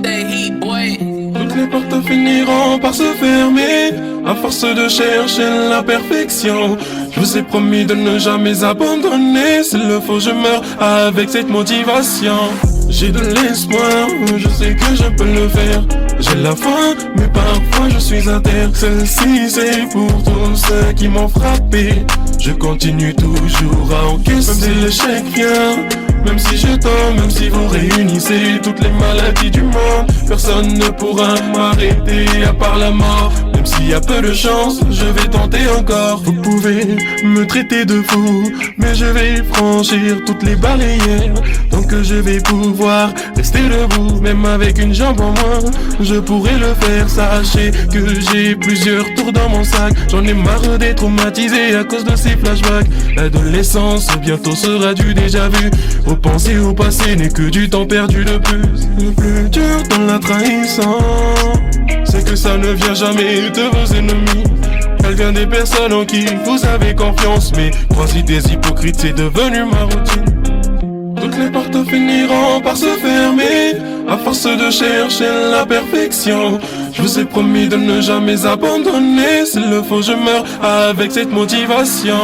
with that heat, boy. Toutes les portes finiront par se fermer à force de chercher la perfection. Je vous ai promis de ne jamais abandonner. S'il le faut, je meurs avec cette motivation. J'ai de l'espoir, je sais que je peux le faire. J'ai la foi, mais parfois je suis à terre. Celle-ci c'est pour tous ceux qui m'ont frappé. Je continue toujours à encaisser. Même si l'échec vient, même si je tombe, même si vous réunissez toutes les maladies du monde, personne ne pourra m'arrêter à part la mort. Même s'il y a peu de chance, je vais tenter encore. Vous pouvez me traiter de fou, mais je vais franchir toutes les barrières. Tant que je vais pouvoir rester debout, même avec une jambe en moins, je pourrai le faire. Sachez que j'ai plusieurs tours dans mon sac. J'en ai marre d'être traumatisé à cause de ces flashbacks. L'adolescence bientôt sera du déjà vu. Repenser au passé n'est que du temps perdu de plus. Le plus dur dans la trahison, c'est que ça ne vient jamais de vos ennemis. Elle vient des personnes en qui vous avez confiance. Mais croiser des hypocrites, c'est devenu ma routine. Toutes les portes finiront par se fermer à force de chercher la perfection. Je vous ai promis de ne jamais abandonner. S'il le faut, je meurs avec cette motivation.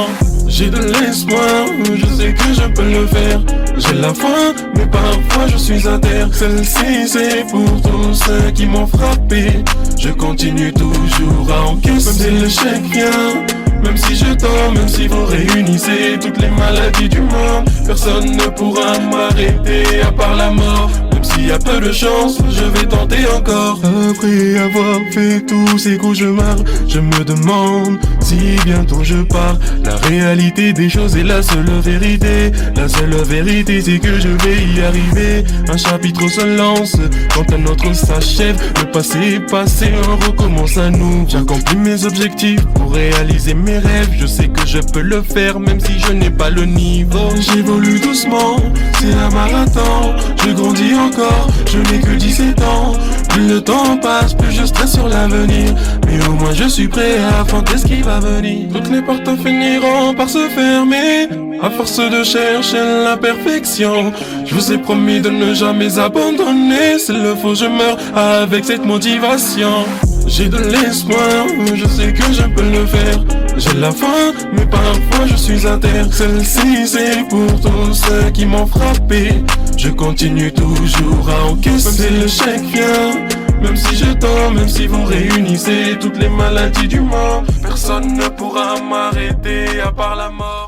J'ai de l'espoir, je sais que je peux le faire. J'ai la foi, mais parfois je suis à terre. Celle-ci c'est pour tous ceux qui m'ont frappé. Je continue toujours à encaisser. Même si l'échec vient, même si je tombe, même si vous réunissez toutes les maladies du monde, personne ne pourra m'arrêter à part la mort. Même s'il y a peu de chance, je vais tenter encore. Après avoir fait tous ces cauchemars, je me demande si bientôt je pars. La réalité des choses est la seule vérité. La seule vérité c'est que je vais y arriver. Un chapitre se lance quand un autre s'achève. Le passé est passé, on recommence à nous. J'accomplis mes objectifs pour réaliser mes rêves. Je sais que je peux le faire même si je n'ai pas le niveau. J'évolue doucement, c'est un marathon. Je grandis encore, je n'ai que 17 ans. Plus le temps passe, plus je stresse sur l'avenir. Mais au moins je suis prêt à affronter ce qui va venir. Toutes les portes finiront par se fermer à force de chercher la perfection. Je vous ai promis de ne jamais abandonner. S'il le faut, je meurs avec cette motivation. J'ai de l'espoir, je sais que je peux le faire. J'ai la foi, mais parfois je suis à terre. Celle-ci c'est pour tous ceux qui m'ont frappé. Je continue toujours à encaisser. Même si l'échec vient, même si je tombe, même si vous réunissez toutes les maladies du monde, personne ne pourra m'arrêter à part la mort.